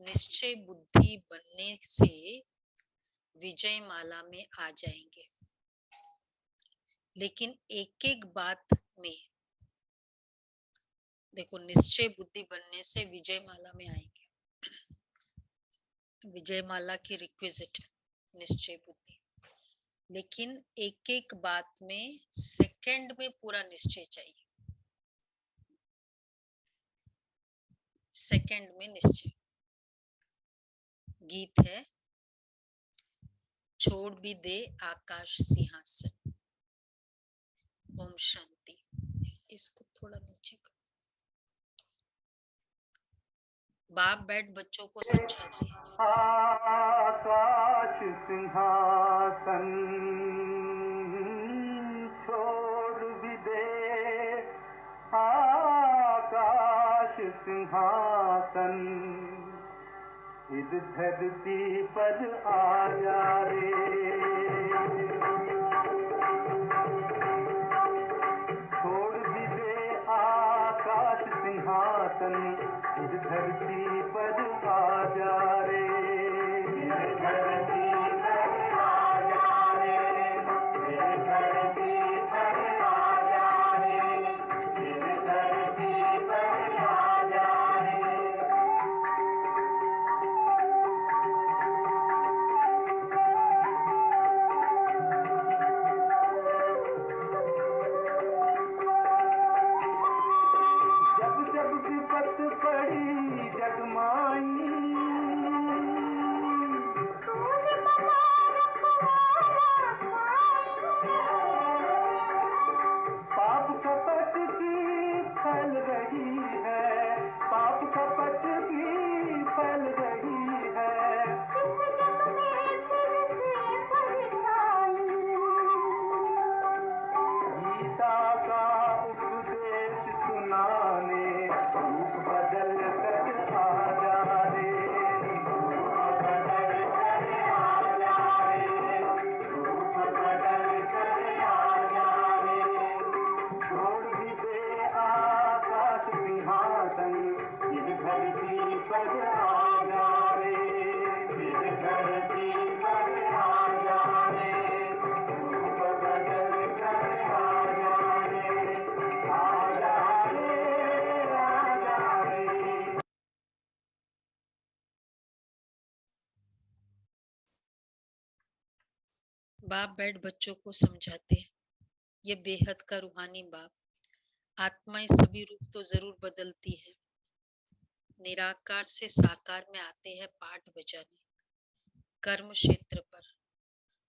निश्चय बुद्धि बनने से विजय माला में आ जाएंगे। लेकिन एक एक बात में देखो, निश्चय बुद्धि बनने से विजय माला में आएंगे। विजय माला की रिक्विजिट निश्चय बुद्धि, लेकिन एक एक बात में सेकंड में पूरा निश्चय चाहिए। सेकंड में निश्चय। गीत है, छोड़ भी दे आकाश सिंहासन। ओम शांति। इसको थोड़ा नीचे कर। बाप बैठ बच्चों को समझाते हैं। आकाश सिंहासन छोड़ भी दे, आकाश सिंहासन इस धरती पर आ जा रे। छोड़ भी दे आकाश सिंहासन इस धरती पर आ जा रे। इस धरती पर आ जा रे। इस धरती पर आ जा रे। इस धरती पर आ जा रे। जब जब विपत पड़ी जगमाई, पाप कपट की फैल रही है, पाप कपट की फैल रही है। गीता का उपदेश सुनाने रूप बदल कर आ जा रे। रूप बदल कर आ जा रे। रूप बदल कर आ जा रे। छोड़ भी दे आकाश सिंहासन इस धरती पर आ जा रे। इस धरती पर आ जा रे। रूप बदल कर आ जा रे। आ जा रे, आ जा रे। बाप बैठ बच्चों को समझाते हैं। ये बेहद का रूहानी बाप। आत्माएं सभी रूप तो जरूर बदलती है, निराकार से साकार में आते हैं पाठ बजाने कर्म क्षेत्र पर।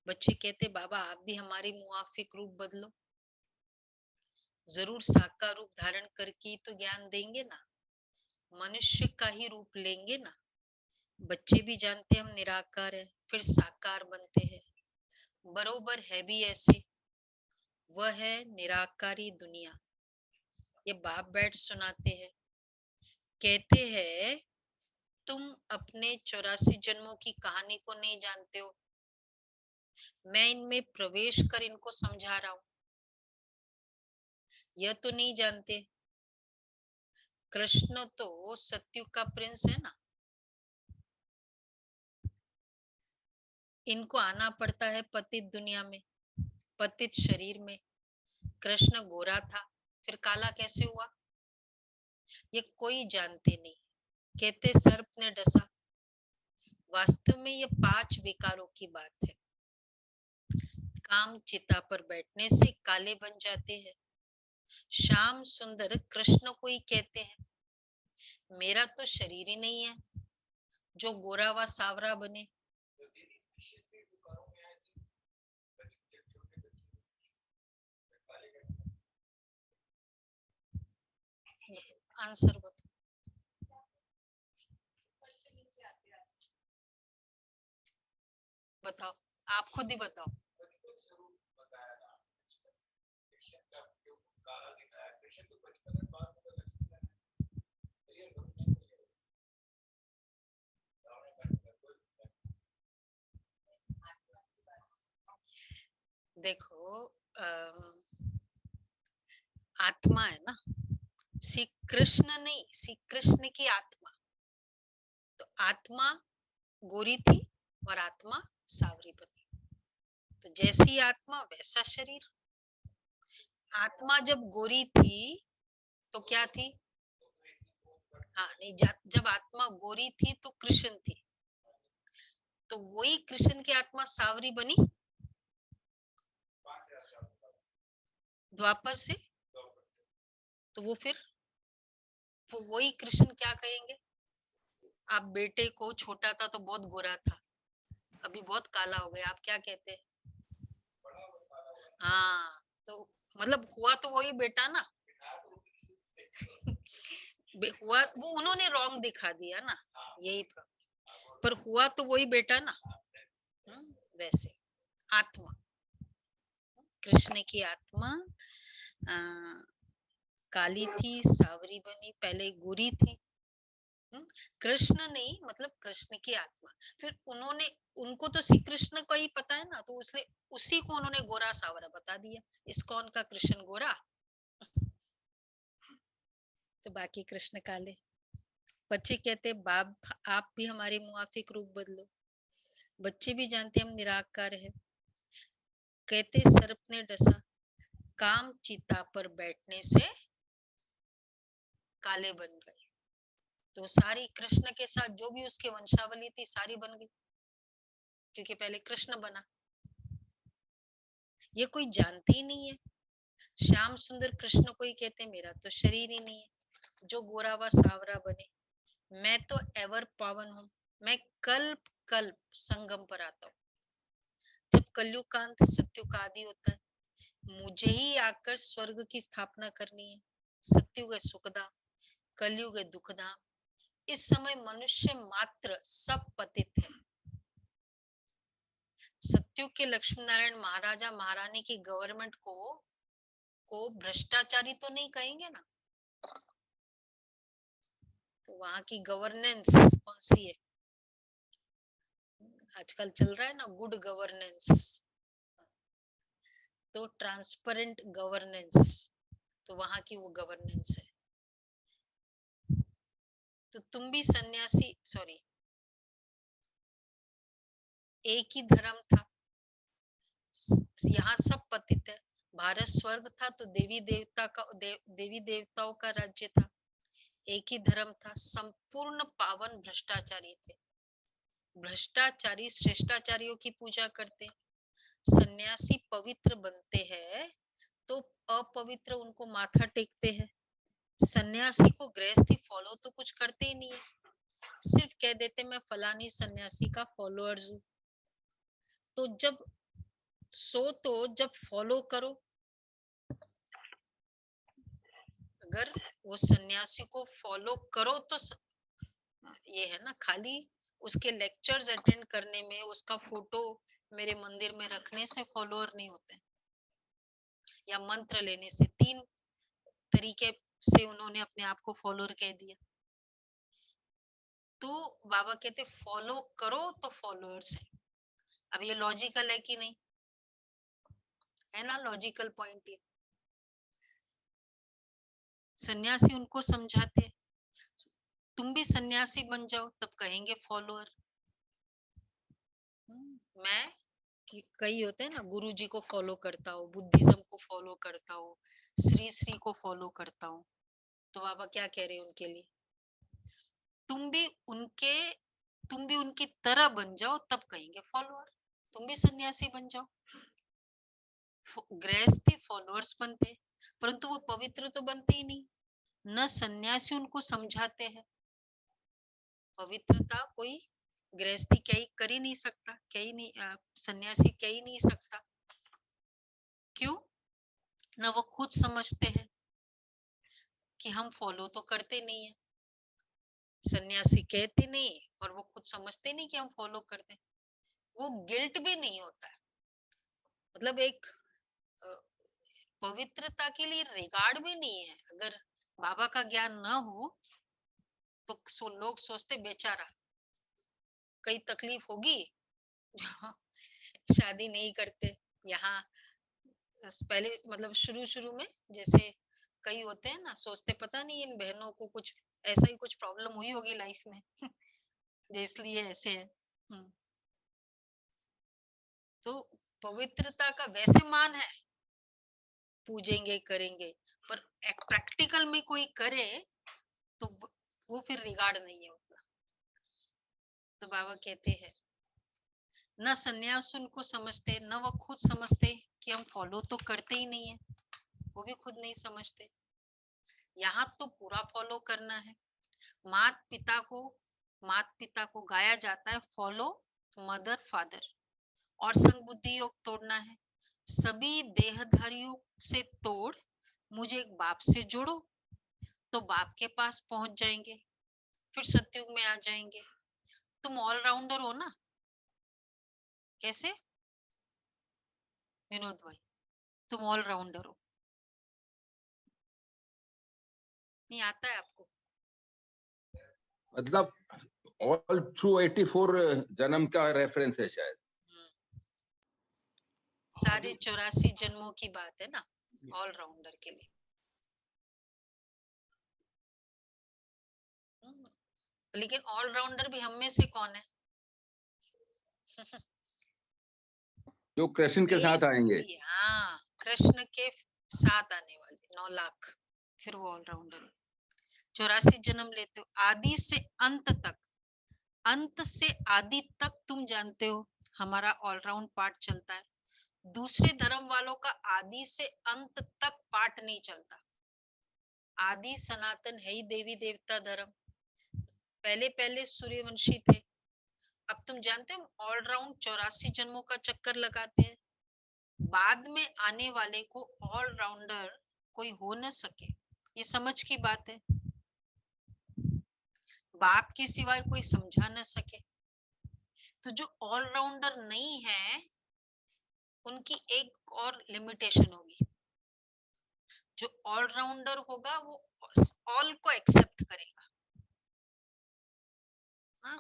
बच्चे कहते बाबा आप भी हमारी मुआफिक रूप बदलो। जरूर साकार रूप धारण करके तो ज्ञान देंगे ना, मनुष्य का ही रूप लेंगे ना। बच्चे भी जानते हम निराकार है, फिर साकार बनते हैं। बरोबर है भी ऐसे, वह है निराकारी दुनिया। ये बाप बैठ सुनाते हैं, कहते हैं तुम अपने 84 जन्मों की कहानी को नहीं जानते हो, मैं इनमें प्रवेश कर इनको समझा रहा हूं। यह तो नहीं जानते कृष्ण तो सत्युग का प्रिंस है ना। इनको आना पड़ता है पतित दुनिया में, पतित शरीर में। कृष्ण गोरा था, फिर काला कैसे हुआ, ये कोई जानते नहीं। कहते सर्प ने डसा। वास्तव में ये 5 विकारों की बात है। काम चिता पर बैठने से काले बन जाते हैं। श्याम सुंदर कृष्ण को ही कहते हैं। मेरा तो शरीर ही नहीं है जो गोरा व सावरा बने। आंसर बताओ, आप खुद ही बताओ। देखो आत्मा है ना, श्री कृष्ण नहीं, श्री कृष्ण की आत्मा। तो आत्मा गोरी थी और आत्मा सावरी बनी। तो जैसी आत्मा वैसा शरीर। आत्मा जब गोरी थी तो क्या थी? हाँ नहीं, जब आत्मा गोरी थी तो कृष्ण थी, तो वही कृष्ण की आत्मा सावरी बनी द्वापर से, तो वो फिर वो वही कृष्ण क्या कहेंगे? आप बेटे को, छोटा था तो बहुत गोरा था, अभी बहुत काला हो गया, आप क्या कहते हैं? हाँ, तो मतलब हुआ तो वही बेटा ना। हुआ वो, उन्होंने रॉन्ग दिखा दिया ना, यही पर हुआ तो वही बेटा ना। वैसे आत्मा, कृष्ण की आत्मा आ, काली थी, सावरी बनी, पहले गोरी थी। कृष्ण नहीं, मतलब कृष्ण की आत्मा। फिर उन्होंने, उनको तो श्री कृष्ण को ही पता है ना, तो उसने उसी को उन्होंने गोरा सावरा बता दिया, इस्कॉन का कृष्ण गोरा तो बाकी कृष्ण काले। बच्चे कहते बाप आप भी हमारे मुआफिक रूप बदलो। बच्चे भी जानते हम निराकार है। कहते सर्प ने डसा, काम चिता पर बैठने से काले बन गए। तो सारी कृष्ण के साथ जो भी उसकी वंशावली थी सारी बन गई, क्योंकि पहले कृष्ण बना। ये कोई जानते ही नहीं है। श्याम सुंदर कृष्ण को ही कहते मेरा तो शरीर ही नहीं है, जो गोरा व सावरा बने। मैं तो एवर पावन हूँ, मैं कल्प कल्प संगम पर आता हूँ। जब कलयुग का अंत सत्युग का आदि होता है, मुझे ही आकर स्वर्ग की स्थापना करनी है। सत्युग है सुखधाम, कलयुग है दुखधाम। इस समय मनुष्य मात्र सब पतित है। सत्युग के लक्ष्मी नारायण महाराजा महारानी की गवर्नमेंट को भ्रष्टाचारी तो नहीं कहेंगे ना, तो वहां की गवर्नेंस कौन सी है? आजकल चल रहा है ना गुड गवर्नेंस, तो ट्रांसपेरेंट गवर्नेंस, तो वहां की वो गवर्नेंस है। तो तुम भी सन्यासी, सॉरी, एक ही धर्म था, यहाँ सब पतित है। भारत स्वर्ग था तो देवी देवता का देवी देवताओं का राज्य था। एक ही धर्म था, संपूर्ण पावन भ्रष्टाचारी थे। भ्रष्टाचारी श्रेष्ठाचारियों की पूजा करते। सन्यासी पवित्र बनते हैं तो अपवित्र उनको माथा टेकते हैं। सन्यासी को गृहस्थी फॉलो तो कुछ करते ही नहीं है, सिर्फ कह देते मैं फलानी सन्यासी का फॉलोअर्स हूँ। तो जब फॉलो करो, अगर वो सन्यासी को फॉलो करो तो ये है ना, खाली उसके लेक्चर्स अटेंड करने में, उसका फोटो मेरे मंदिर में रखने से फॉलोअर नहीं होते, या मंत्र लेने से। 3 तरीके से उन्होंने अपने आप को फॉलोअर कह दिया। तो बाबा कहते फॉलो करो तो फॉलोअर्स है। अब ये लॉजिकल है कि नहीं? है ना लॉजिकल पॉइंट ये। सन्यासी उनको समझाते तुम भी सन्यासी बन जाओ, तब कहेंगे फॉलोअर। मैं कई होते हैं ना, गुरु जी को फॉलो करता हूँ, बुद्धिज्म को फॉलो करता हूँ, श्री श्री को फॉलो करता हूँ। तो बाबा क्या कह रहे हैं उनके लिए? तुम भी उनके तुम भी उनकी तरह बन जाओ, तब कहेंगे फॉलोअर। तुम भी सन्यासी बन जाओ। गृहस्थी फॉलोअर्स बनते, परंतु वो पवित्र तो बनते ही नहीं। न सन्यासी उनको समझाते हैं। पवित्रता कोई गृहस्थी क्या ही कर ही नहीं सकता, क्या ही नहीं, सन्यासी क्या ही नहीं सकता। क्यों? न वो खुद समझते हैं कि हम फॉलो तो करते नहीं है, सन्यासी कहते नहीं और वो खुद समझते नहीं कि हम फॉलो करते। वो गिल्ट भी नहीं होता है, मतलब एक पवित्रता के लिए रिगार्ड भी नहीं है। अगर बाबा का ज्ञान न हो तो लोग सोचते बेचारा, कई तकलीफ होगी जो शादी नहीं करते। यहाँ पहले मतलब शुरू शुरू में जैसे कई होते हैं ना, सोचते पता नहीं इन बहनों को कुछ ऐसा ही कुछ प्रॉब्लम हुई होगी लाइफ में इसलिए ऐसे है। तो पवित्रता का वैसे मान है, पूजेंगे करेंगे, पर प्रैक्टिकल में कोई करे तो वो फिर रिगार्ड नहीं है उतना। तो बाबा कहते हैं न सन्यास उनको समझते, न वो खुद समझते कि हम फॉलो तो करते ही नहीं है, वो भी खुद नहीं समझते। यहाँ तो पूरा फॉलो करना है। मात पिता को गाया जाता है फॉलो मदर फादर, और संग बुद्धि योग तोड़ना है। सभी देहधारियों से तोड़ मुझे एक बाप से जोड़ो, तो बाप के पास पहुंच जाएंगे, फिर सतयुग में आ जाएंगे। तुम ऑलराउंडर हो ना। कैसे विनोद भाई, तुम ऑलराउंडर हो। नहीं आता है आपको? मतलब ऑल थ्रू 84 जन्म का रेफरेंस है शायद। सारे 84 जन्मों की बात है ना ऑलराउंडर के लिए। लेकिन ऑलराउंडर भी हम में से कौन है? जो कृष्ण के साथ आएंगे। हाँ, कृष्ण के साथ आने वाले 9 लाख, फिर वो ऑलराउंडर। 84 जन्म लेते हो, आदि से अंत तक, अंत से आदि तक तुम जानते हो हमारा ऑलराउंड पार्ट चलता है। दूसरे धर्म वालों का आदि से अंत तक पार्ट नहीं चलता। आदि सनातन है ही देवी देवता धर्म। पहले पहले सूर्यवंशी थे। अब तुम जानते हो ऑलराउंड 84 जन्मों का चक्कर लगाते हैं। बाद में आने वाले को ऑलराउंडर कोई हो न सके, ये समझ की बात है। बाप के सिवाय कोई समझा न सके। तो जो ऑलराउंडर नहीं है उनकी एक और लिमिटेशन होगी। जो ऑलराउंडर होगा वो ऑल को एक्सेप्ट करेगा। हाँ,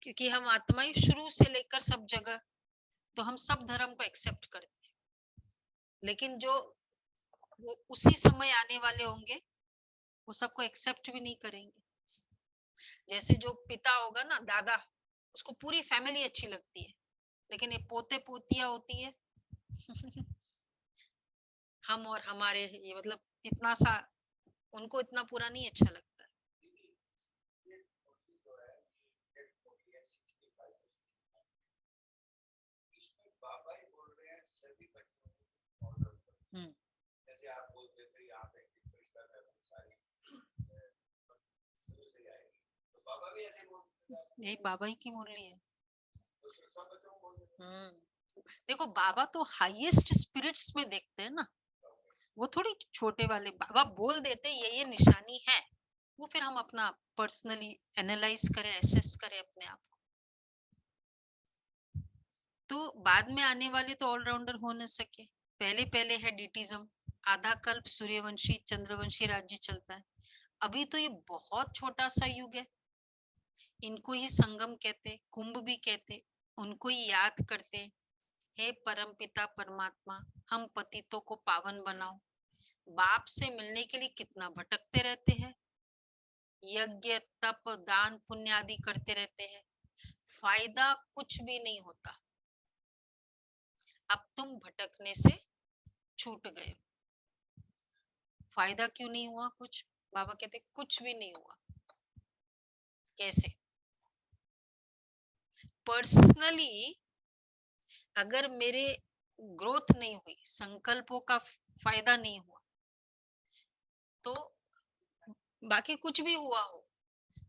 क्योंकि हम आत्माएं शुरू से लेकर सब जगह, तो हम सब धर्म को एक्सेप्ट करते हैं। लेकिन जो वो उसी समय आने वाले होंगे वो सबको एक्सेप्ट भी नहीं करेंगे। जैसे जो पिता होगा ना, दादा, उसको पूरी फैमिली अच्छी लगती है, लेकिन ये पोते पोतियां होती है हम और हमारे, ये मतलब इतना सा उनको इतना पूरा नहीं अच्छा लगता। जैसे आप बोलते थे यहाँ पे फरिश्ता है, सारी शुरू से आएगी, तो बाबा भी ऐसे बोलते थे। यही बाबा ही की मुरली है। देखो बाबा तो हाईएस्ट स्पिरिट्स में देखते हैं ना, वो थोड़ी छोटे वाले। बाबा बोल देते ये निशानी है, वो फिर हम अपना पर्सनली एनालाइज करें, एसेस करें अपने आप को। तो बाद में आने वाले तो ऑलराउंडर हो न सके। पहले पहले है डिटिज्म, आधा कल्प सूर्यवंशी चंद्रवंशी राज्य चलता है। अभी तो ये बहुत छोटा सा युग है। इनको ही संगम कहते, कुंभ भी कहते, उनको ही याद करते। हे परम पिता परमात्मा, हम पतितों को पावन बनाओ। बाप से मिलने के लिए कितना भटकते रहते हैं, यज्ञ तप दान पुण्य आदि करते रहते हैं, फायदा कुछ भी नहीं होता। अब तुम भटकने से छूट गए। फायदा क्यों नहीं हुआ? कुछ, बाबा कहते कुछ भी नहीं हुआ। कैसे? पर्सनली अगर मेरे ग्रोथ नहीं हुई, संकल्पों का फायदा नहीं हुआ, तो बाकी कुछ भी हुआ हो,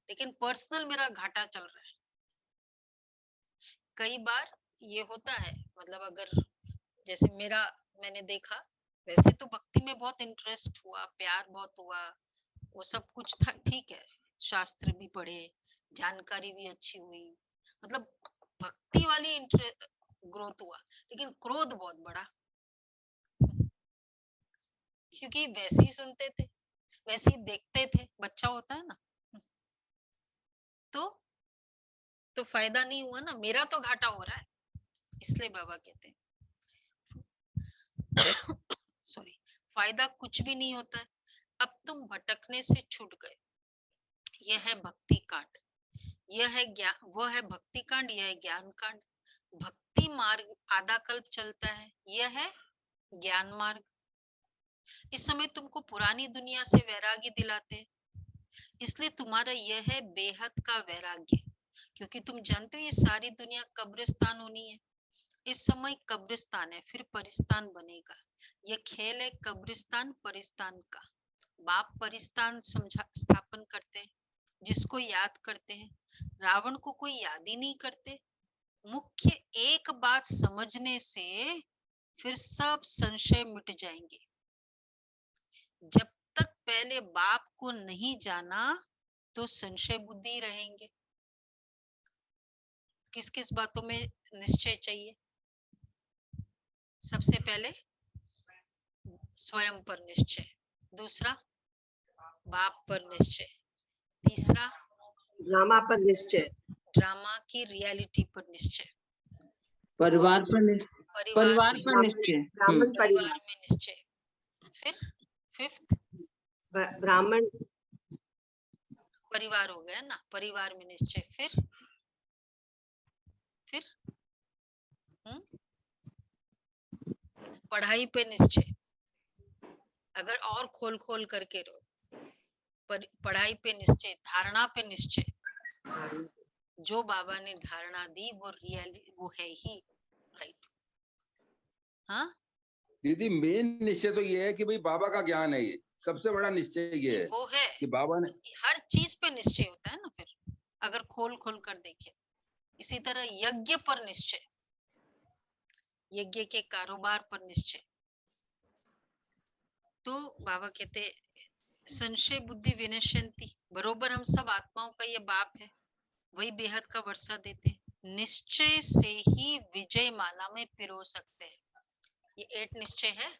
लेकिन पर्सनल मेरा घाटा चल रहा है। कई बार ये होता है, मतलब अगर जैसे मैंने देखा, वैसे तो भक्ति में बहुत इंटरेस्ट हुआ, प्यार बहुत हुआ, वो सब कुछ था, ठीक है, शास्त्र भी पढ़े, जानकारी भी अच्छी हुई, मतलब भक्ति वाली ग्रोथ हुआ, लेकिन क्रोध बहुत बड़ा। क्योंकि वैसे ही सुनते थे, वैसे ही देखते थे, बच्चा होता है ना, तो फायदा नहीं हुआ ना, मेरा तो घाटा हो रहा है। इसलिए बाबा कहते हैं सॉरी, फायदा कुछ भी नहीं होता है। अब तुम भटकने से छूट गए, यह है भक्ति काट। यह है ज्ञान, वह है भक्ति कांड, यह है ज्ञान कांड। भक्ति मार्ग आधा कल्प चलता है, यह है ज्ञान मार्ग। इस समय तुमको पुरानी दुनिया से वैराग्य दिलाते हैं, इसलिए तुम्हारा यह है बेहद का वैराग्य, क्योंकि तुम जानते हो ये सारी दुनिया कब्रिस्तान होनी है। इस समय कब्रिस्तान है, फिर परिस्तान बनेगा। यह खेल है कब्रिस्तान परिस्तान का। बाप परिस्तान समझा स्थापन करते हैं, जिसको याद करते हैं। रावण को कोई याद ही नहीं करते। मुख्य एक बात समझने से फिर सब संशय मिट जाएंगे। जब तक पहले बाप को नहीं जाना तो संशय बुद्धि रहेंगे। किस किस बातों में निश्चय चाहिए? सबसे पहले स्वयं पर निश्चय, दूसरा बाप पर निश्चय, तीसरा ड्रामा पर निश्चय, ड्रामा की रियलिटी पर निश्चय, परिवार पर निश्चय, परिवार पर ब्राह्मण निश्चय। ब्राह्मण परिवार परिवार, में निश्चय, फिर फिफ्थ ब्राह्मण परिवार हो गया ना, परिवार में निश्चय, फिर पढ़ाई पे निश्चय। अगर और खोल खोल करके रो, पढ़ाई पे निश्चय, धारणा पे निश्चय। जो बाबा ने धारणा दी वो वो है ही राइट। हाँ दीदी मेन निश्चय तो ये है कि भाई बाबा का ज्ञान है, ये सबसे बड़ा निश्चय ये है वो है कि बाबा ने हर चीज पे निश्चय होता है ना। फिर अगर खोल खोल कर देखे, इसी तरह यज्ञ पर निश्चय, यज्ञ के कारोबार पर निश्चय। तो बाबा कहते संशय बुद्धि विनश्यंती, बरोबर हम सब आत्माओं का ये बाप है, वही बेहद का वर्षा देते हैं। निश्चय से ही विजय माला में पिरो सकते हैं। ये 8 निश्चय है।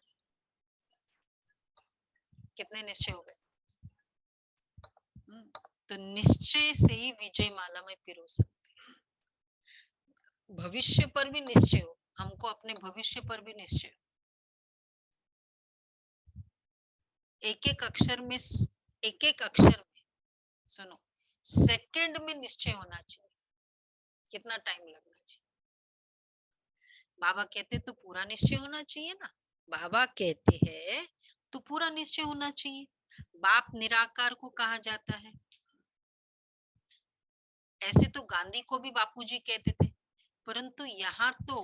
कितने निश्चय हो गए? तो निश्चय से ही विजय माला में पिरो सकते हैं। भविष्य पर भी निश्चय हो, हमको अपने भविष्य पर भी निश्चय हो। एक एक अक्षर में सुनो, सेकंड में निश्चय होना चाहिए। कितना टाइम लगना चाहिए? बाबा कहते तो पूरा निश्चय होना चाहिए ना। बाबा कहते हैं तो पूरा निश्चय होना चाहिए। बाप निराकार को कहा जाता है। ऐसे तो गांधी को भी बापूजी कहते थे, परंतु यहाँ तो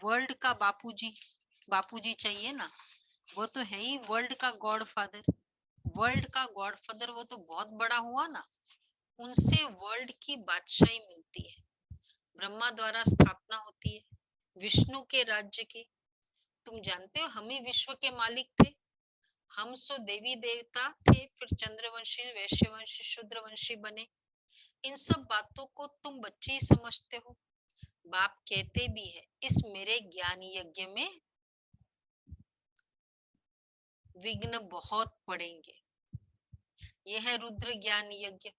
वर्ल्ड का बापूजी चाहिए ना। वो तो है ही वर्ल्ड का गॉड फादर। वर्ल्ड का गॉड फादर वो तो बहुत बड़ा हुआ ना, उनसे वर्ल्ड की बादशाही मिलती है, ब्रह्मा द्वारा स्थापना होती है विष्णु के राज्य की। तुम जानते हो हम ही विश्व के मालिक थे। हम सो देवी देवता थे, फिर चंद्रवंशी, वैश्यवंशी, शूद्रवंशी बने। इन सब बातों को तुम बच्चे ही समझते हो। बाप कहते भी है इस मेरे ज्ञान यज्ञ में विघ्न बहुत पड़ेंगे। यह है रुद्र ज्ञान यज्ञ।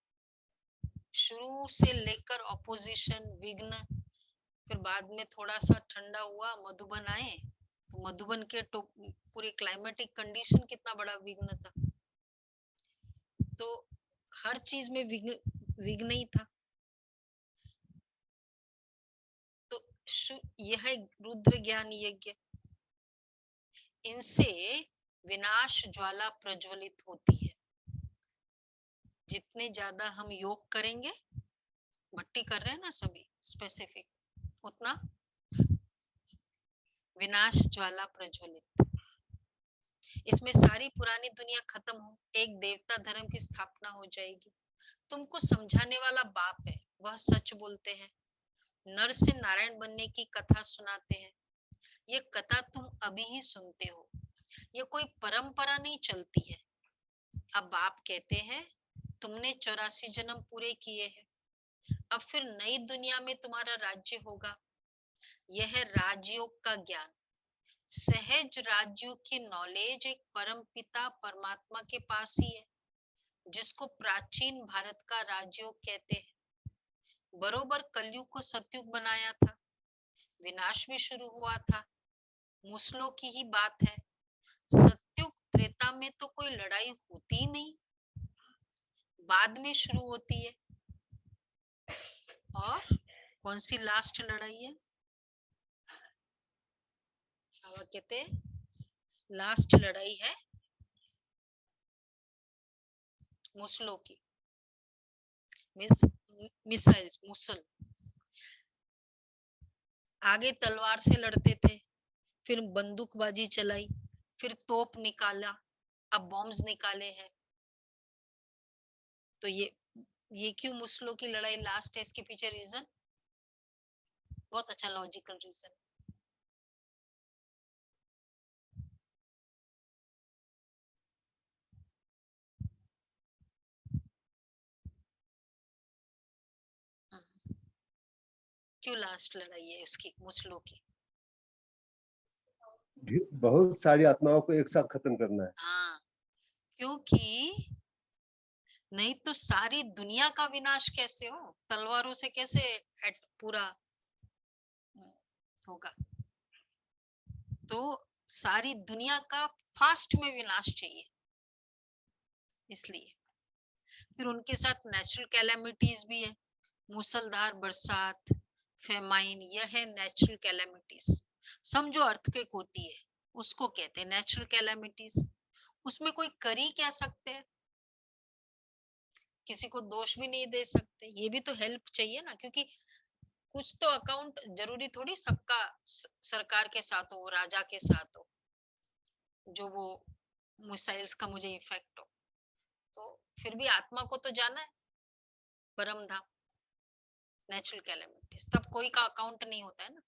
शुरू से लेकर ऑपोजिशन, विघ्न, फिर बाद में थोड़ा सा ठंडा हुआ, मधुबन आए, तो मधुबन के पूरे क्लाइमेटिक कंडीशन कितना बड़ा विघ्न था। तो हर चीज में विघ्न ही था। तो यह रुद्र ज्ञान यज्ञ, इनसे विनाश ज्वाला प्रज्वलित होती है। जितने ज्यादा हम योग करेंगे, भट्टी कर रहे हैं ना सभी स्पेसिफिक, उतना विनाश ज्वाला प्रज्वलित। इसमें सारी पुरानी दुनिया खत्म हो, एक देवता धर्म की स्थापना हो जाएगी। तुमको समझाने वाला बाप है, वह सच बोलते हैं। नर से नारायण बनने की कथा सुनाते हैं। ये कथा तुम अभी ही सुनते हो, ये कोई परंपरा नहीं चलती है। अब बाप कहते हैं तुमने 84 जन्म पूरे किए हैं, अब फिर नई दुनिया में तुम्हारा राज्य होगा। यह है राजयोग का ज्ञान। सहज राज्यों की नॉलेज एक परम पिता परमात्मा के पास ही है, जिसको प्राचीन भारत का राजयोग कहते हैं। बरोबर कलयुग को सतयुग बनाया था, विनाश भी शुरू हुआ था, मुसलों की ही बात है। सतयुग त्रेता में तो कोई लड़ाई होती ही नहीं, बाद में शुरू होती है। और कौन सी लास्ट लड़ाई है? बाबा कहते लास्ट लड़ाई है मुसलों की, मिसाइल्स, मुसल। आगे तलवार से लड़ते थे, फिर बंदूकबाजी चलाई, फिर तोप निकाला, अब बॉम्ब्स निकाले हैं। तो ये क्यों मुसलों की लड़ाई लास्ट है? इसके पीछे रीजन बहुत अच्छा लॉजिकल रीजन। क्यों लास्ट लड़ाई है उसकी, मुसलों की? बहुत सारी आत्माओं को एक साथ खत्म करना है। हाँ, क्योंकि नहीं तो सारी दुनिया का विनाश कैसे हो? तलवारों से कैसे पूरा होगा? तो सारी दुनिया का फास्ट में विनाश चाहिए, इसलिए। फिर उनके साथ नेचुरल कैलेमिटीज भी है, मूसलधार बरसात, फेमाइन, यह है नेचुरल कैलेमिटीज। समझो अर्थक्वेक होती है, उसको कहते हैं नेचुरल कैलेमिटीज। उसमें कोई कर ही क्या सकते हैं, किसी को दोष भी नहीं दे सकते। ये भी तो हेल्प चाहिए ना, क्योंकि कुछ तो अकाउंट जरूरी थोड़ी सबका सरकार के साथ हो, राजा के साथ हो, जो वो मिसाइल्स का मुझे इफेक्ट हो। तो फिर भी आत्मा को तो जाना है परम धाम। नेचुरल कैलेमिटीज तब कोई का अकाउंट नहीं होता है ना,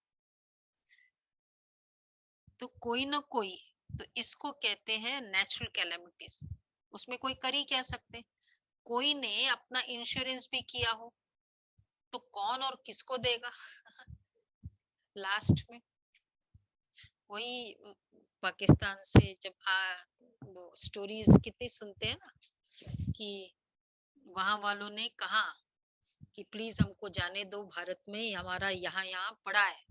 तो कोई ना कोई, तो इसको कहते हैं नेचुरल कैलेमिटीज। उसमें कोई कर ही क्या सकते। कोई ने अपना इंश्योरेंस भी किया हो तो कौन और किसको देगा लास्ट में? वही पाकिस्तान से जब वो स्टोरीज कितनी सुनते हैं ना, कि वहां वालों ने कहा कि प्लीज हमको जाने दो, भारत में हमारा यहाँ पड़ा है,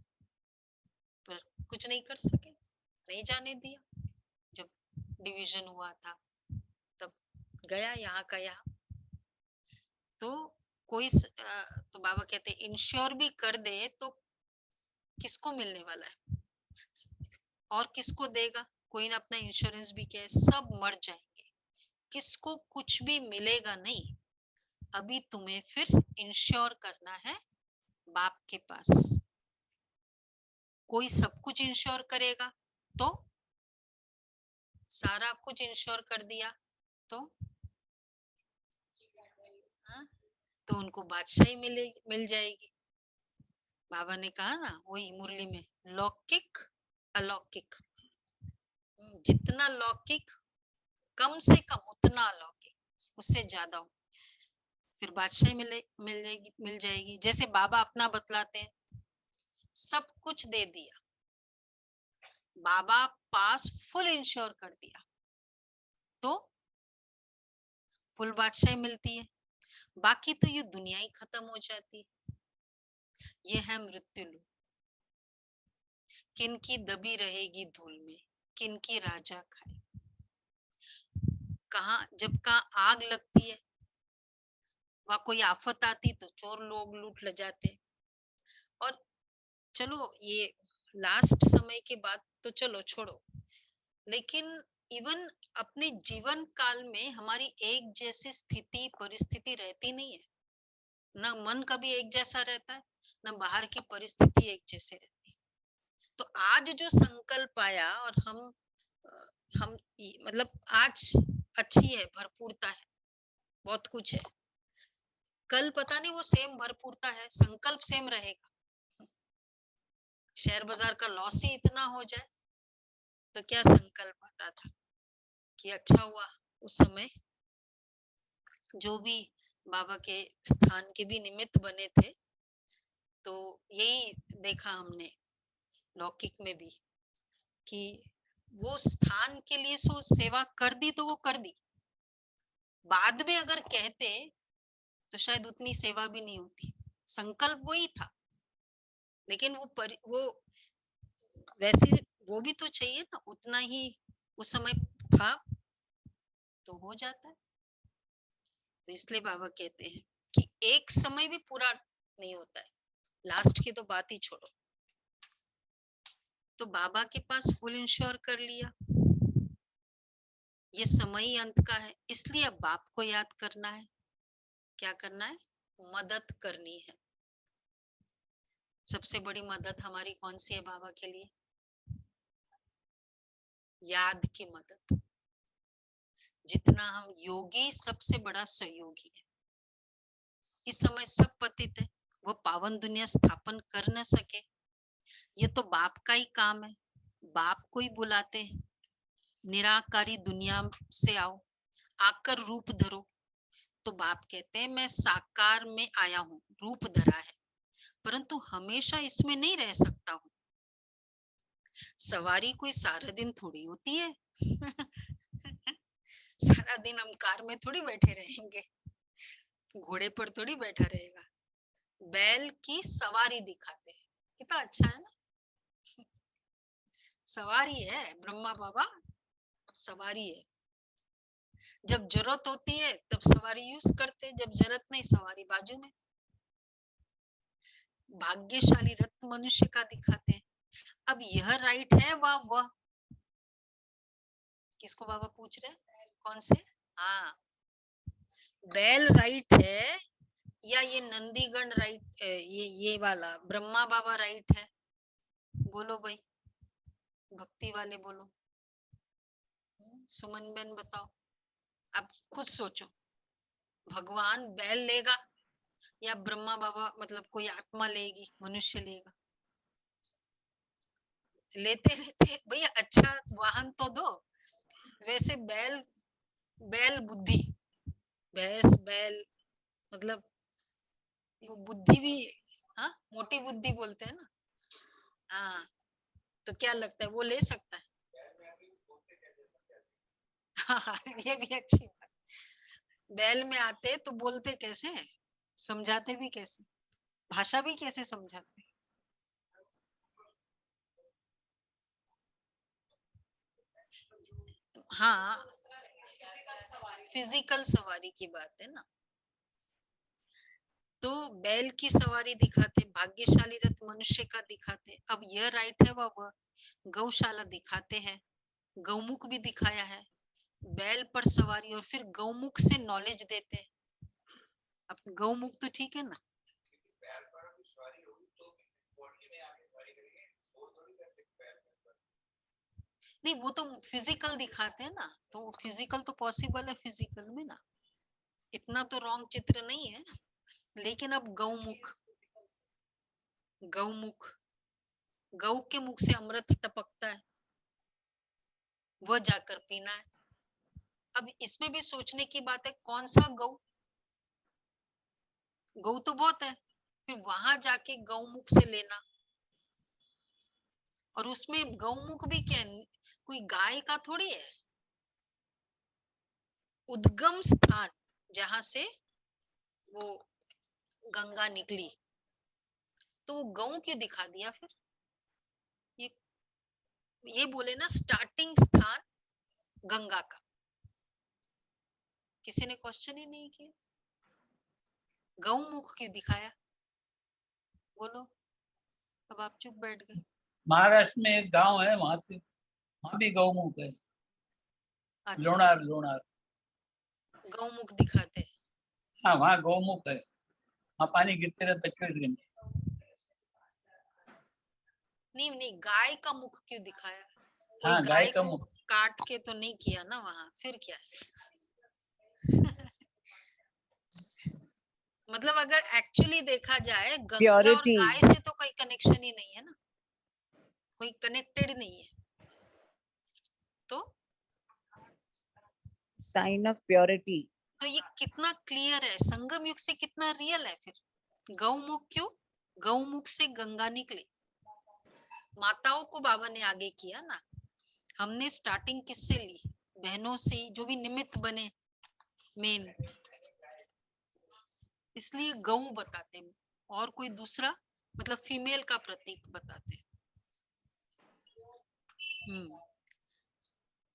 पर कुछ नहीं कर सके, नहीं जाने दिया। जब डिवीजन हुआ था तब गया यहाँ का यहाँ। तो कोई तो बाबा कहते इंश्योर भी कर दे तो किसको मिलने वाला है और किसको देगा? कोई ने अपना इंश्योरेंस भी किया है, सब मर जाएंगे, किसको कुछ भी मिलेगा नहीं। अभी तुम्हें फिर इंश्योर करना है बाप के पास। कोई सब कुछ इंश्योर करेगा तो सारा कुछ इंश्योर कर दिया तो तो उनको बादशाही मिल जाएगी। बाबा ने कहा ना वही मुरली में, लौकिक अलौकिक, जितना लौकिक कम से कम उतना अलौकिक, उससे ज्यादा हो, फिर बादशाही मिल जाएगी। जैसे बाबा अपना बतलाते हैं, सब कुछ दे दिया, बाबा पास फुल इंश्योर कर दिया तो फुल बादशाही मिलती है। बाकी तो ये दुनिया ही खत्म हो जाती है। ये है मृत्यु लोक, किनकी दबी रहेगी धूल में, किनकी राजा खाए। कहाँ जब कहाँ आग लगती है, वहां कोई आफत आती तो चोर लोग लूट ले जाते। और चलो ये लास्ट समय के बाद तो चलो छोड़ो, लेकिन इवन अपने जीवन काल में हमारी एक जैसी स्थिति परिस्थिति रहती नहीं है ना। मन कभी एक जैसा रहता है ना, बाहर की परिस्थिति एक जैसे रहती है। तो आज जो संकल्प आया और हम मतलब आज अच्छी है, भरपूरता है, बहुत कुछ है। कल पता नहीं वो सेम भरपूरता है, संकल्प सेम रहेगा। शेयर बाजार का लॉस ही इतना हो जाए तो क्या संकल्प आता था कि अच्छा हुआ उस समय जो भी बाबा के स्थान के भी निमित्त बने थे। तो यही देखा हमने लौकिक में भी कि वो स्थान के लिए सो सेवा कर दी तो वो कर दी, बाद में अगर कहते तो शायद उतनी सेवा भी नहीं होती। संकल्प वही था, लेकिन वो वैसे वो भी तो चाहिए ना, उतना ही उस समय था तो हो जाता है। तो इसलिए बाबा कहते हैं कि एक समय भी पूरा नहीं होता है। लास्ट की तो बात ही छोड़ो। तो बाबा के पास फुल इंश्योर कर लिया, ये समय ही अंत का है, इसलिए अब बाप को याद करना है। क्या करना है? मदद करनी है। सबसे बड़ी मदद हमारी कौन सी है बाबा के लिए? याद की मदद। जितना हम योगी, सबसे बड़ा सहयोगी है। इस समय सब पतित है, वो पावन दुनिया स्थापन कर न सके, ये तो बाप का ही काम है। बाप को ही बुलाते हैं, निराकारी दुनिया से आओ, आकर रूप धरो। तो बाप कहते हैं मैं साकार में आया हूँ, रूप धरा है, परंतु हमेशा इसमें नहीं रह सकता हूँ। सवारी कोई सारा दिन थोड़ी होती है सारा दिन हम कार में थोड़ी बैठे रहेंगे, घोड़े पर थोड़ी बैठा रहेगा। बैल की सवारी दिखाते हैं, कितना अच्छा है ना। सवारी है, ब्रह्मा बाबा सवारी है। जब जरूरत होती है तब सवारी यूज करते, जब जरूरत नहीं सवारी बाजू में। भाग्यशाली रथ मनुष्य का दिखाते हैं। अब यह राइट है वह किसको बाबा पूछ रहे हैं? कौन से? हाँ, बैल राइट है या ये नंदीगण राइट? ये वाला ब्रह्मा बाबा राइट है? बोलो भाई, भक्ति वाले बोलो। सुमन बेन बताओ, अब खुद सोचो, भगवान बैल लेगा या ब्रह्मा बाबा मतलब कोई आत्मा लेगी, मनुष्य लेगा? लेते लेते भैया अच्छा वाहन तो दो। वैसे बैल, बैल बुद्धि, भैंस बैल मतलब वो बुद्धि भी, हाँ मोटी बुद्धि बोलते हैं ना। हाँ, तो क्या लगता है वो ले सकता है? हाँ, ये भी अच्छी बात। बैल में आते तो बोलते कैसे, समझाते भी कैसे, भाषा भी कैसे समझाते? हाँ, फिजिकल सवारी की बात है ना। तो बैल की सवारी दिखाते, भाग्यशाली रथ मनुष्य का दिखाते। अब यह राइट है वह गौशाला दिखाते हैं, गौमुख भी दिखाया है, बैल पर सवारी, और फिर गौमुख से नॉलेज देते हैं। अब गौमुख तो ठीक है ना। पैर पर भी सवारी होगी तो बॉडी में आगे सवारी करेंगे, वो थोड़ी करते पैर पर। नहीं, वो तो फिजिकल दिखाते हैं ना, तो फिजिकल तो पॉसिबल है फिजिकल में ना, इतना तो रॉन्ग चित्र नहीं है। लेकिन अब गौमुख, गौमुख, गौ के मुख से अमृत टपकता है, वह जाकर पीना है। अब इसमें भी सोचने की बात है, कौन सा गौ? गौ तो बहुत है, फिर वहां जाके गौमुख से लेना। और उसमें गौमुख भी क्या, कोई गाय का थोड़ी है, उद्गम स्थान जहां से वो गंगा निकली, तो वो गौ क्यों दिखा दिया फिर? ये बोले ना स्टार्टिंग स्थान गंगा का, किसी ने क्वेश्चन ही नहीं किया, गौमुख क्यों दिखाया? बोलो, अब आप चुप बैठ गए। महाराष्ट्र में एक गांव है, वहां से वहां भी गौमुख है। अच्छा, लोणार, लोणार। गौमुख दिखाते हैं। हाँ, वहाँ गौमुख है, वहाँ पानी गिरते रहता 24 घंटे। नहीं नहीं, गाय का मुख क्यों दिखाया? कोई हाँ, गाय का को मुख। काट के तो नहीं किया ना वहां, फिर क्या है? मतलब अगर एक्चुअली देखा जाए, गंगा और प्योरिटी, गाय से तो कोई कनेक्शन ही नहीं है ना, कोई कनेक्टेड नहीं है। तो साइन ऑफ प्योरिटी। तो ये कितना क्लियर है, संगम युग से कितना रियल है फिर। गौमुख क्यों? गौमुख से गंगा निकली, माताओं को बाबा ने आगे किया ना। हमने स्टार्टिंग किससे ली? बहनों से, जो भी निमित्त बने मेन, इसलिए गौ बताते हैं, और कोई दूसरा मतलब फीमेल का प्रतीक बताते हैं।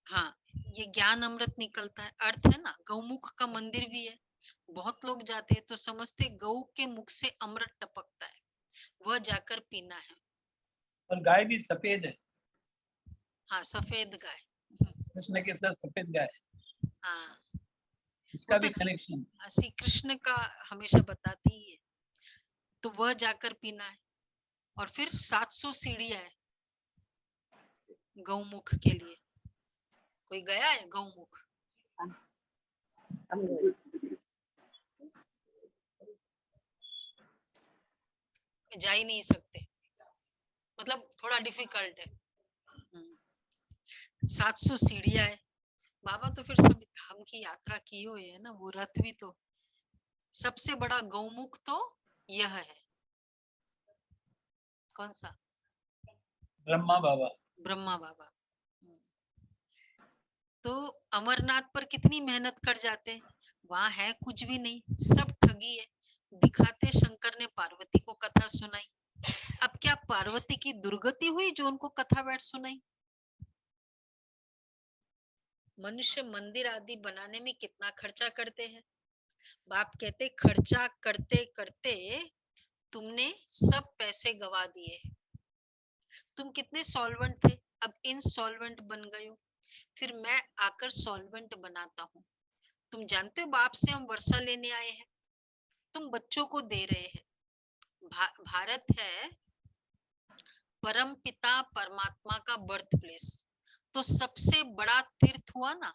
हाँ, ये ज्ञान अमृत निकलता है, अर्थ है ना। गौमुख का मंदिर भी है, बहुत लोग जाते हैं तो समझते गऊ के मुख से अमृत टपकता है, वह जाकर पीना है। और गाय भी सफेद है, हाँ, सफेद गाय। कृष्ण के साथ सफेद गाय, हाँ, इसका वो भी तो कनेक्शन। श्री कृष्ण का हमेशा बताती ही है। तो वह जाकर पीना है। और फिर 700 सीढ़ियां है गौमुख के लिए। कोई गया है गौमुख? जा ही नहीं सकते, मतलब थोड़ा डिफिकल्ट है। 700 सीढ़ियां है। बाबा तो फिर सब धाम की यात्रा की हुई है ना, वो रथ भी तो। सबसे बड़ा गौमुख तो यह है, कौन सा? ब्रह्मा बाबा। ब्रह्मा बाबा। तो अमरनाथ पर कितनी मेहनत कर जाते हैं, वहां है कुछ भी नहीं, सब ठगी है। दिखाते शंकर ने पार्वती को कथा सुनाई। अब क्या पार्वती की दुर्गति हुई जो उनको कथा बैठ सुनाई? मनुष्य मंदिर आदि बनाने में कितना खर्चा करते हैं। बाप कहते खर्चा करते करते तुमने सब पैसे गवा दिए। तुम कितने सॉल्वेंट थे, अब इनसॉल्वेंट बन गए हो। फिर मैं आकर सॉल्वेंट बनाता हूँ। तुम जानते हो बाप से हम वर्षा लेने आए हैं, तुम बच्चों को दे रहे हैं। भारत है परम पिता परमात्मा का बर्थ प्लेस, तो सबसे बड़ा तीर्थ हुआ ना।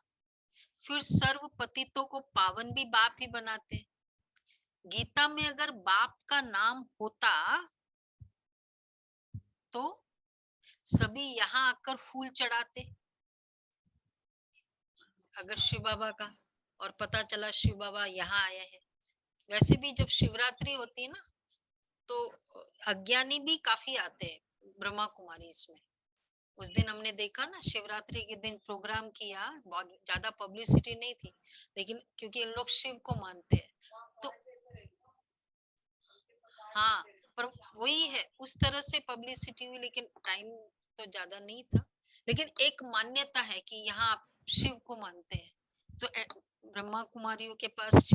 फिर सर्व पतितों को पावन भी बाप ही बनाते। गीता में अगर बाप का नाम होता तो सभी यहाँ आकर फूल चढ़ाते। अगर शिव बाबा का, और पता चला शिव बाबा यहाँ आए हैं। वैसे भी जब शिवरात्रि होती है ना, तो अज्ञानी भी काफी आते हैं ब्रह्मा कुमारी इसमें। उस दिन हमने देखा ना, शिवरात्रि के दिन प्रोग्राम किया, बहुत ज्यादा पब्लिसिटी नहीं थी, लेकिन क्योंकि इन लोग शिव को मानते हैं तो हाँ, पर वही है, उस तरह से पब्लिसिटी हुई, लेकिन टाइम तो ज्यादा नहीं था। लेकिन एक मान्यता है कि यहाँ आप शिव को मानते हैं, तो ब्रह्मा कुमारियों के पास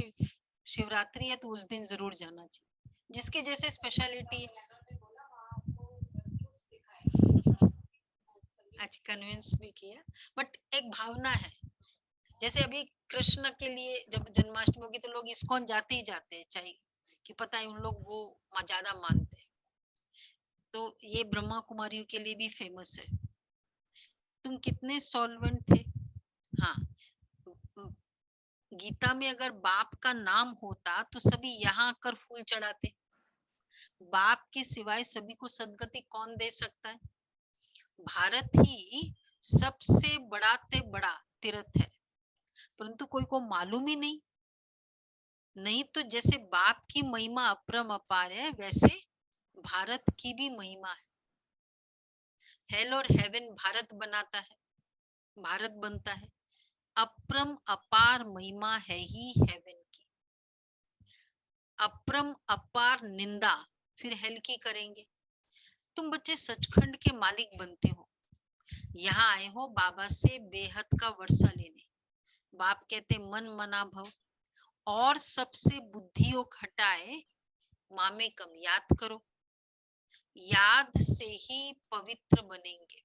शिवरात्रि है तो उस दिन जरूर जाना चाहिए, जिसकी जैसे स्पेशलिटी। आज कन्विंस भी किया, बट एक भावना है। जैसे अभी कृष्ण के लिए जब जन्माष्टमी होगी तो लोग इस्कॉन जाते ही जाते हैं, चाहे कि पता है उन लोग वो ज्यादा मानते हैं। तो ये ब्रह्मा कुमारियों के लिए भी फेमस है। तुम कितने सॉल्वेंट थे। हाँ, गीता में अगर बाप का नाम होता तो सभी यहाँ आकर फूल चढ़ाते। बाप के सिवाय सभी को सदगति कौन दे सकता है। भारत ही सबसे बड़ा तीर्थ है, परंतु कोई को मालूम ही नहीं तो जैसे बाप की महिमा अपरम अपार है, वैसे भारत की भी महिमा है। हेल और हेवन भारत बनाता है, भारत बनता है। अपरम अपार महिमा है ही हेवन की। अपरम अपार निंदा फिर हेल की करेंगे। तुम बच्चे सचखंड के मालिक बनते हो, यहाँ आए हो बाबा से बेहद का वर्षा लेने। बाप कहते मन मना भव, और सबसे बुद्धियों हटाए मामे कम याद करो। याद से ही पवित्र बनेंगे।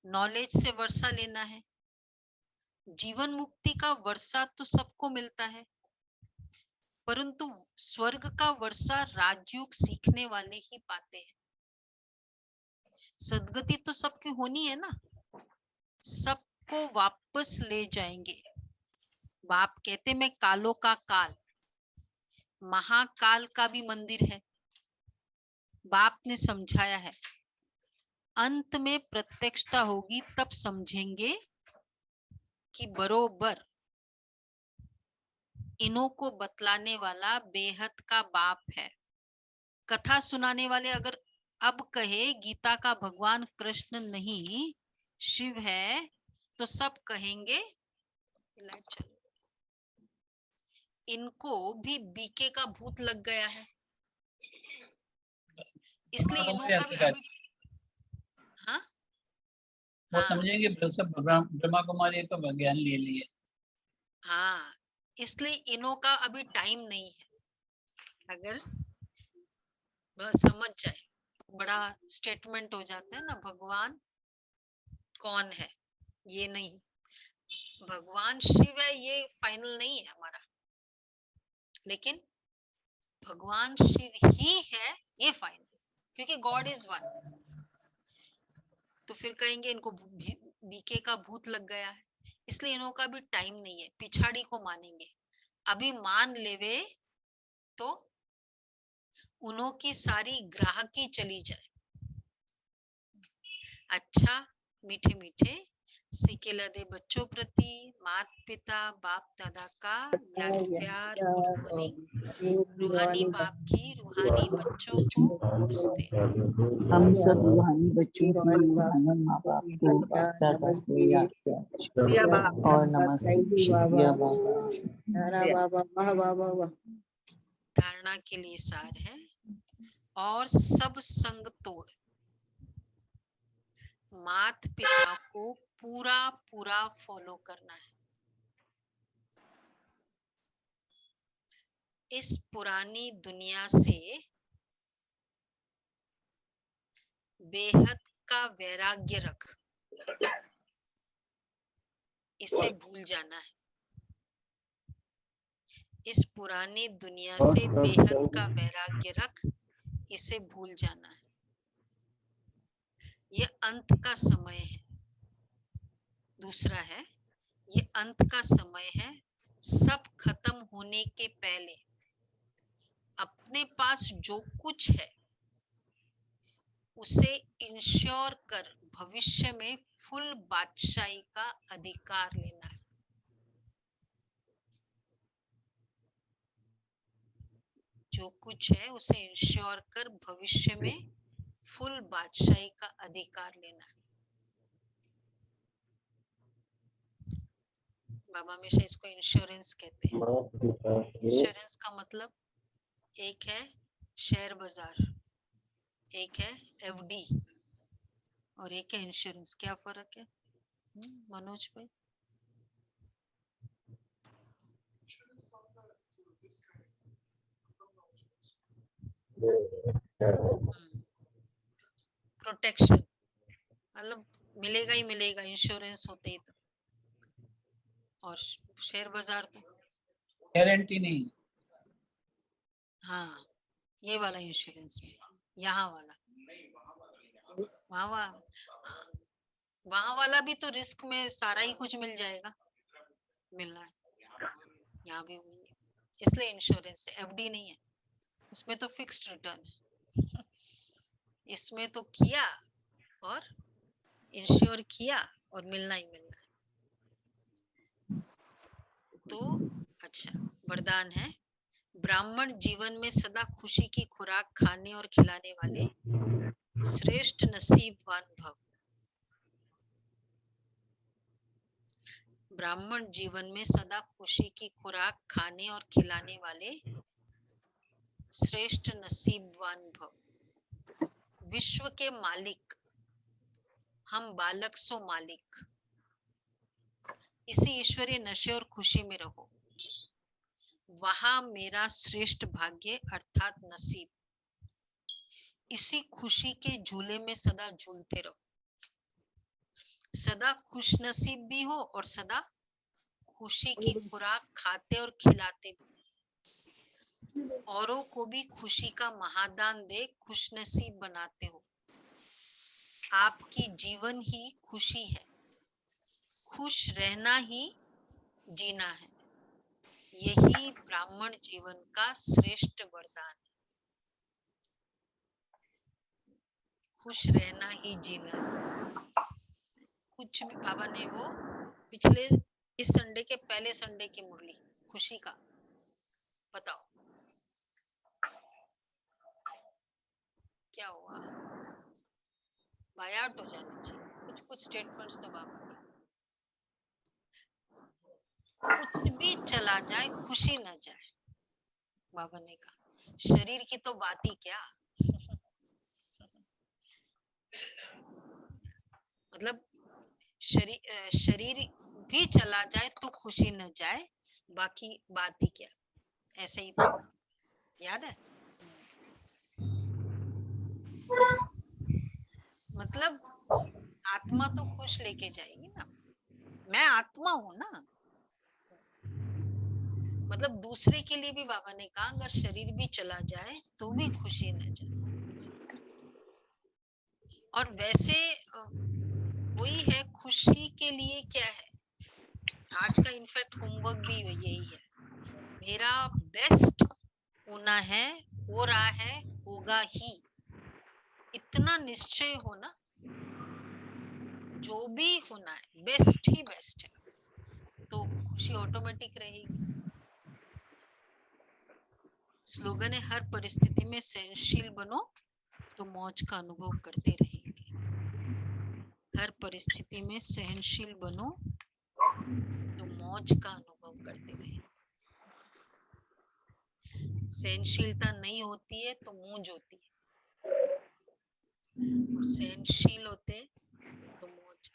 नॉलेज से वर्षा लेना है। जीवन मुक्ति का वर्षा तो सबको मिलता है, परंतु स्वर्ग का वर्षा राजयोग सीखने वाले ही पाते हैं। सदगति तो सबकी होनी है ना, सबको वापस ले जाएंगे। बाप कहते मैं कालों का काल, महाकाल का भी मंदिर है। बाप ने समझाया है, अंत में प्रत्यक्षता होगी तब समझेंगे कि बरोबर इन्हों को बतलाने वाला बेहद का बाप है। कथा सुनाने वाले अगर अब कहे गीता का भगवान कृष्ण नहीं शिव है, तो सब कहेंगे इनको भी बीके का भूत लग गया है। इसलिए इन्हों का भी अभी हाँ वो समझेंगे सब ब्रह्मा कुमारी का ज्ञान ले लिए। हाँ, इसलिए इन्हों का अभी टाइम नहीं है। अगर वह समझ जाए, बड़ा स्टेटमेंट हो जाता है ना, भगवान कौन है, ये नहीं, भगवान शिव है ये फाइनल नहीं है हमारा, लेकिन भगवान शिव ही है ये फाइनल, क्योंकि गॉड इज वन। तो फिर कहेंगे इनको बीके का भूत लग गया है, इसलिए इन्हों का भी टाइम नहीं है, पिछाड़ी को मानेंगे। अभी मान लेवे तो उन्हों की सारी ग्राहकी चली जाए। अच्छा मीठे मीठे सीखे लदे बच्चों प्रति मात पिता बाप दादा का याद प्यार, गुड मॉर्निंग। रूहानी बाप की रूहानी बच्चों को नमस्ते। हम सब रूहानी बच्चों की रूहानी माँ बाप को बाप दादा को याद प्यार शुक्रिया बाबा। और नमस्ते। शुक्रिया बाबा। धारणा के लिए सार है, और सब संग तोड़ मात पिता को पूरा पूरा फॉलो करना है। इस पुरानी दुनिया से बेहद का वैराग्य रख, इसे भूल जाना है। इस पुरानी दुनिया से बेहद का वैराग्य रख, इसे भूल जाना है। ये अंत का समय है। दूसरा है, ये अंत का समय है। सब खत्म होने के पहले अपने पास जो कुछ है उसे इंश्योर कर भविष्य में फुल बादशाही का अधिकार लेना है। जो कुछ है उसे इंश्योर कर भविष्य में फुल बादशाही का अधिकार लेना है। बाबा हमेशा इसको इंश्योरेंस कहते हैं। इंश्योरेंस का मतलब एक है शेयर बाजार, एक है एफडी और एक है इंश्योरेंस। क्या फर्क है मनोज भाई? प्रोटेक्शन मतलब मिलेगा ही मिलेगा, इंश्योरेंस होते ही तो। और शेयर बाजार तो गारंटी नहीं। हाँ, ये वाला इंश्योरेंस में, यहाँ वाला वहाँ वाला भी तो रिस्क में सारा ही कुछ मिल जाएगा, मिलना है। यहाँ भी वही है, इसलिए इंश्योरेंस है, एफडी नहीं है। उसमें तो फिक्स्ड रिटर्न है। इसमें तो किया और इंश्योर किया और मिलना ही मिलना है। तो अच्छा, वरदान है, ब्राह्मण जीवन में सदा खुशी की खुराक खाने और खिलाने वाले श्रेष्ठ नसीबवान भव। ब्राह्मण जीवन में सदा खुशी की खुराक खाने और खिलाने वाले श्रेष्ठ नसीबवान भव। विश्व के मालिक हम बालक सो मालिक, इसी ईश्वरीय नशे और खुशी में रहो। वहां मेरा श्रेष्ठ भाग्य अर्थात नसीब, इसी खुशी के झूले में सदा झूलते रहो। सदा खुश नसीब भी हो और सदा खुशी की खुराक खाते और खिलाते भी, औरों को भी खुशी का महादान दे खुश नसीब बनाते हो। आपकी जीवन ही खुशी है, खुश रहना ही जीना है। यही ब्राह्मण जीवन का श्रेष्ठ वरदान है। खुश रहना ही जीना है। कुछ भी बाबा ने वो पिछले इस संडे के पहले संडे की मुरली खुशी का बताओ क्या हुआ? बाय आउट हो जाना चाहिए। कुछ स्टेटमेंट्स तो बाबा के, कुछ भी चला जाए खुशी न जाए। बाबा ने कहा शरीर की तो बात ही क्या, मतलब शरीर भी चला जाए तो खुशी न जाए, बाकी बात ही क्या, ऐसे ही बाबा याद है। मतलब आत्मा तो खुश लेके जाएगी ना, मैं आत्मा हूं ना। मतलब दूसरे के लिए भी बाबा ने कहा अगर शरीर भी चला जाए तो भी खुशी न जाए। और वैसे वही है, खुशी के लिए क्या है, आज का इनफैक्ट होमवर्क भी यही है, मेरा बेस्ट होना है, हो रहा है, होगा ही, इतना निश्चय हो ना, जो भी होना है बेस्ट ही बेस्ट है, तो खुशी ऑटोमेटिक रहेगी। स्लोगन है हर परिस्थिति में सहनशील बनो तो मौज का अनुभव करते रहेंगे। हर परिस्थिति में सहनशील बनो तो मौज का अनुभव करते रहेंगे। सहनशीलता नहीं होती है तो मौज होती है, और सहनशील होते तो मौज।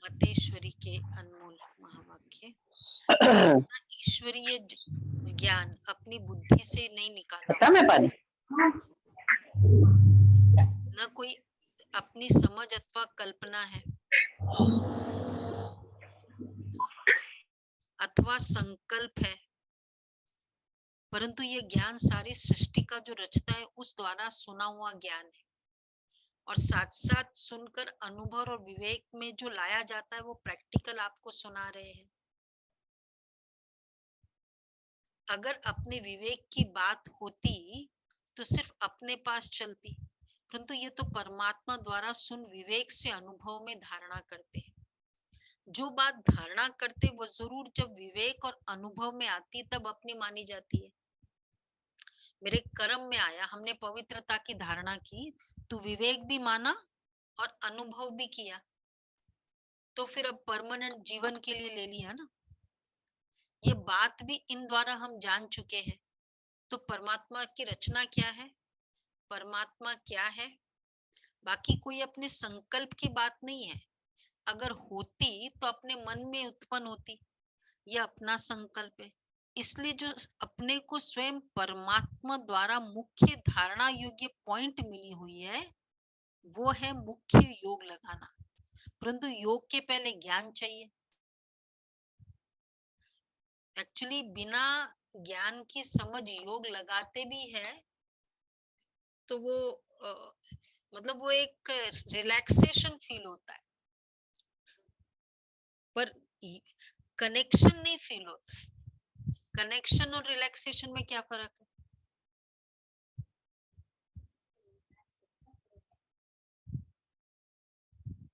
मातेश्वरी के अनमोल महावाक्य। ईश्वरीय ज्ञान अपनी बुद्धि से नहीं निकाला, मैं पानी न कोई अपनी समझ अथवा कल्पना है अथवा संकल्प है, परंतु ये ज्ञान सारी सृष्टि का जो रचता है उस द्वारा सुना हुआ ज्ञान है, और साथ साथ सुनकर अनुभव और विवेक में जो लाया जाता है वो प्रैक्टिकल आपको सुना रहे हैं। अगर अपने विवेक की बात होती तो सिर्फ अपने पास चलती, परंतु ये तो परमात्मा द्वारा सुन विवेक से अनुभव में धारणा करते हैं। जो बात धारणा करते वो जरूर जब विवेक और अनुभव में आती तब अपनी मानी जाती है। मेरे कर्म में आया, हमने पवित्रता की धारणा की तो विवेक भी माना और अनुभव भी किया, तो फिर अब परमानेंट जीवन के लिए ले लिया ना। ये बात भी इन द्वारा हम जान चुके हैं। तो परमात्मा की रचना क्या है, परमात्मा क्या है, बाकी कोई अपने संकल्प की बात नहीं है। अगर होती तो अपने मन में उत्पन्न होती, यह अपना संकल्प है। इसलिए जो अपने को स्वयं परमात्मा द्वारा मुख्य धारणा योग्य पॉइंट मिली हुई है वो है मुख्य योग लगाना, परंतु योग के पहले ज्ञान चाहिए। एक्चुअली बिना ज्ञान की समझ योग लगाते भी है तो वो मतलब वो एक रिलैक्सेशन फील होता है, पर कनेक्शन नहीं फील होता है। कनेक्शन और रिलैक्सेशन में क्या फर्क है?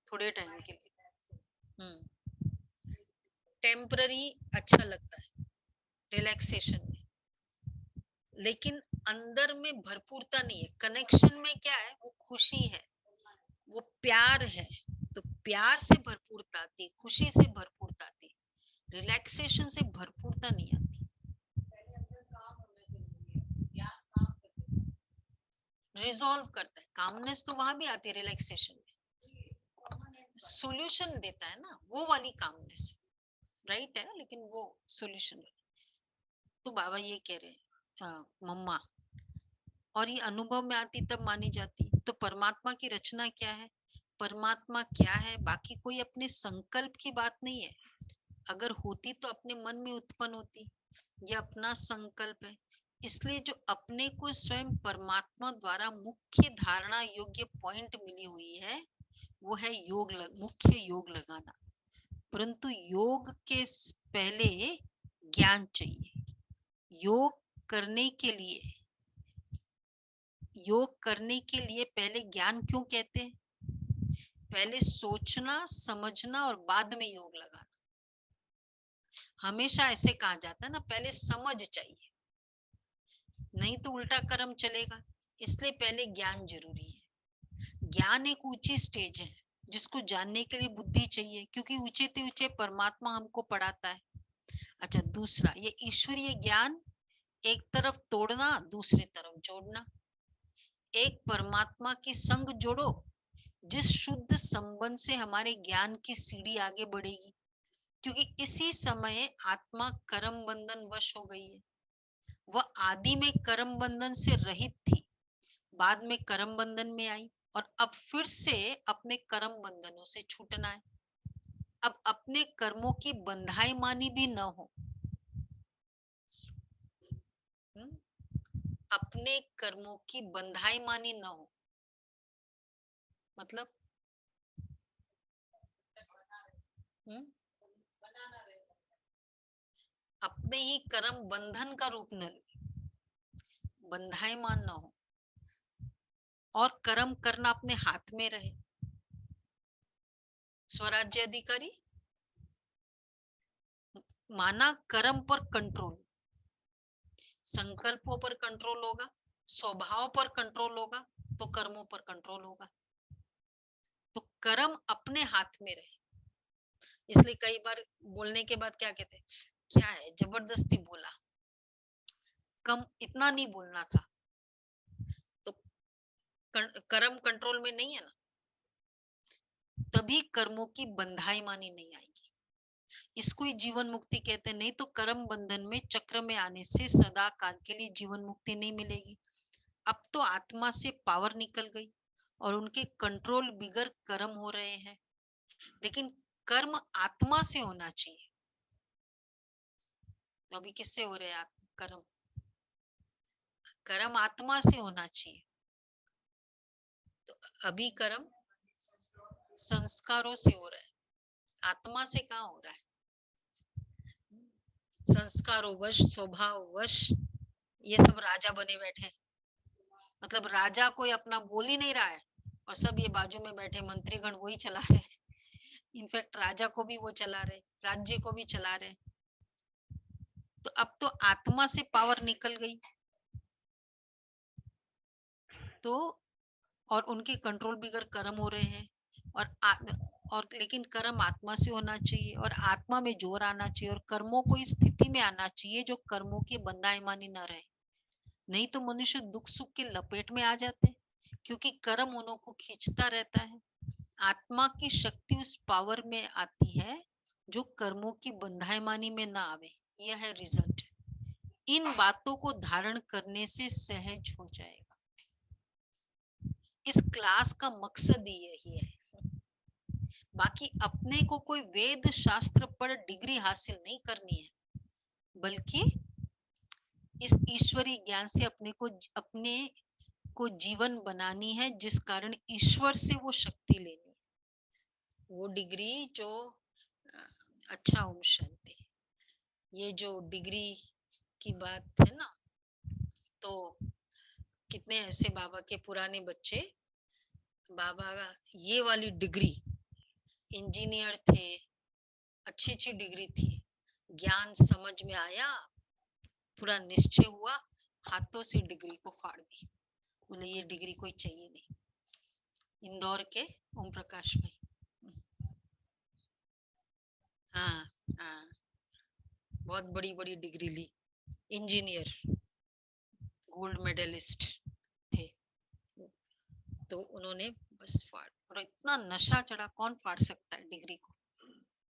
थोड़े टाइम के लिए टेम्पररी अच्छा लगता है रिलैक्सेशन में, लेकिन अंदर में भरपूरता नहीं है। कनेक्शन में क्या है, वो खुशी है, वो प्यार है, तो प्यार से भरपूरता आती, खुशी से भरपूरता आती, रिलैक्सेशन से भरपूरता नहीं आती। रिजॉल्व करता है, कामनेस तो वहां भी आती है रिलैक्सेशन में, सॉल्यूशन देता है ना, वो वाली कामनेस राइट है, लेकिन वो सॉल्यूशन। तो बाबा ये कह रहे मम्मा, और ये अनुभव में आती तब मानी जाती। तो परमात्मा की रचना क्या है, परमात्मा क्या है, बाकी कोई अपने संकल्प की बात नहीं है। अगर होती तो अपने मन में उत्पन्न होती, यह अपना संकल्प है। इसलिए जो अपने को स्वयं परमात्मा द्वारा मुख्य धारणा योग्य पॉइंट मिली हुई है वो है योग मुख्य योग लगाना, परंतु योग के पहले ज्ञान चाहिए। योग करने के लिए पहले ज्ञान क्यों कहते हैं? पहले सोचना समझना और बाद में योग लगाना। हमेशा ऐसे कहा जाता है ना, पहले समझ चाहिए, नहीं तो उल्टा कर्म चलेगा। इसलिए पहले ज्ञान जरूरी है। ज्ञान एक ऊंची स्टेज है जिसको जानने के लिए बुद्धि चाहिए, क्योंकि ऊंचे से ऊंचे परमात्मा हमको पढ़ाता है। अच्छा, दूसरा ये ईश्वरीय ज्ञान, एक तरफ तोड़ना दूसरी तरफ जोड़ना। एक परमात्मा की संग जोड़ो, जिस शुद्ध संबंध से हमारे ज्ञान की सीढ़ी आगे बढ़ेगी, क्योंकि इसी समय आत्मा कर्म बंधन वश हो गई है। वह आदि में कर्म बंधन से रहित थी, बाद में कर्म बंधन में आई और अब फिर से अपने कर्म बंधनों से छूटना है। अब अपने कर्मों की बंधाई मानी भी न हो, अपने कर्मों की बंधाई मानी न हो, मतलब अपने ही कर्म बंधन का रूप न ले, बंधाई मान न हो और कर्म करना अपने हाथ में रहे। स्वराज्य अधिकारी माना कर्म पर कंट्रोल, संकल्पों पर कंट्रोल होगा, स्वभाव पर कंट्रोल होगा तो कर्मों पर कंट्रोल होगा। तो कर्म अपने हाथ में रहे। इसलिए कई बार बोलने के बाद क्या कहते हैं, क्या है जबरदस्ती बोला, कम इतना नहीं बोलना था, तो कर्म कंट्रोल में नहीं है ना, तभी कर्मों की बंधाई मानी नहीं आएगी। इसको ही जीवन मुक्ति कहते हैं। नहीं तो कर्म बंधन में चक्र में आने से सदा काल के लिए जीवन मुक्ति नहीं मिलेगी। अब तो आत्मा से पावर निकल गई और उनके कंट्रोल बिगर कर्म हो रहे हैं, लेकिन कर्म आत्मा से होना चाहिए। तो अभी किससे हो रहे हैं कर्म? कर्म आत्मा से होना चाहिए। तो अभी कर्म संस्कारों से हो रहा है, आत्मा से कहाँ हो रहा है? संस्कारों वश, स्वभाव वश ये सब राजा बने बैठे हैं। मतलब राजा कोई अपना बोल ही नहीं रहा है और सब ये बाजू में बैठे मंत्रीगण वही चला रहे हैं। इनफैक्ट राजा को भी वो चला रहे, राज्य को भी चला रहे। तो अब तो आत्मा से पावर निकल गई, तो और उनके कंट्रोल बिगर कर्म हो रहे हैं और लेकिन कर्म आत्मा से होना चाहिए और आत्मा में जोर आना चाहिए और कर्मों को इस स्थिति में आना चाहिए जो कर्मों की बंधाई मानी न रहे। नहीं तो मनुष्य दुख सुख के लपेट में आ जाते हैं, क्योंकि कर्म उन्हों को खींचता रहता है। आत्मा की शक्ति उस पावर में आती है जो कर्मों की बंधाई मानी में ना आवे। यह है रिजल्ट। इन बातों को धारण करने से सहज हो जाएगा। इस क्लास का मकसद ही यही है। बाकी अपने को कोई वेद शास्त्र पर डिग्री हासिल नहीं करनी है, बल्कि इस ईश्वरीय ज्ञान से अपने को जीवन बनानी है, जिस कारण ईश्वर से वो शक्ति लेनी है। वो डिग्री जो अच्छा ओम शांति, ये जो डिग्री की बात है ना, तो कितने ऐसे बाबा के पुराने बच्चे, बाबा ये वाली डिग्री, इंजीनियर थे, अच्छी अच्छी डिग्री थी, ज्ञान समझ में आया, पूरा निश्चय हुआ, हाथों से डिग्री को फाड़ दी। बोले ये डिग्री कोई चाहिए नहीं। इंदौर के ओम प्रकाश भाई, हाँ हाँ, बहुत बड़ी बड़ी डिग्री ली, इंजीनियर, गोल्ड मेडलिस्ट थे। तो उन्होंने बस फाड़, और इतना नशा चढ़ा, कौन फाड़ सकता है डिग्री को,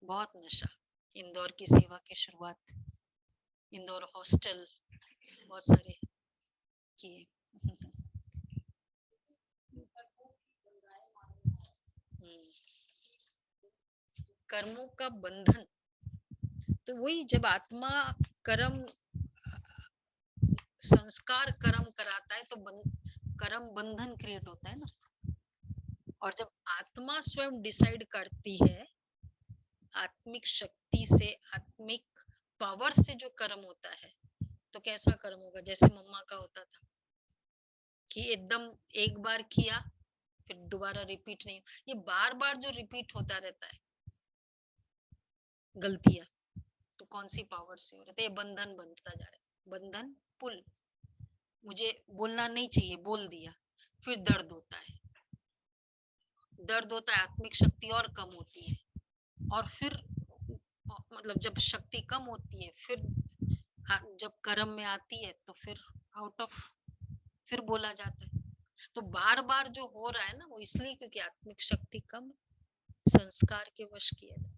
बहुत नशा। इंदौर की सेवा की शुरुआत, इंदौर हॉस्टल बहुत सारे किए। कर्मों का बंधन, तो वही जब आत्मा कर्म संस्कार कर्म कराता है तो कर्म बंधन क्रिएट होता है ना। और जब आत्मा स्वयं डिसाइड करती है, आत्मिक शक्ति से, आत्मिक पावर से जो कर्म होता है, तो कैसा कर्म होगा? जैसे मम्मा का होता था कि एकदम एक बार किया फिर दोबारा रिपीट नहीं। ये बार बार जो रिपीट होता रहता है गलतियां, तो कौन सी पावर से हो रहा है? ये बंधन बनता जा रहा है, बंधन पुल। मुझे बोलना नहीं चाहिए, बोल दिया, फिर दर्द होता है, दर्द होता है, आत्मिक शक्ति और कम होती है, और फिर मतलब जब शक्ति कम होती है, फिर जब कर्म में आती है तो फिर आउट ऑफ, फिर बोला जाता है। तो बार बार जो हो रहा है ना, वो इसलिए क्योंकि आत्मिक शक्ति कम, संस्कार के वश किया जाता है।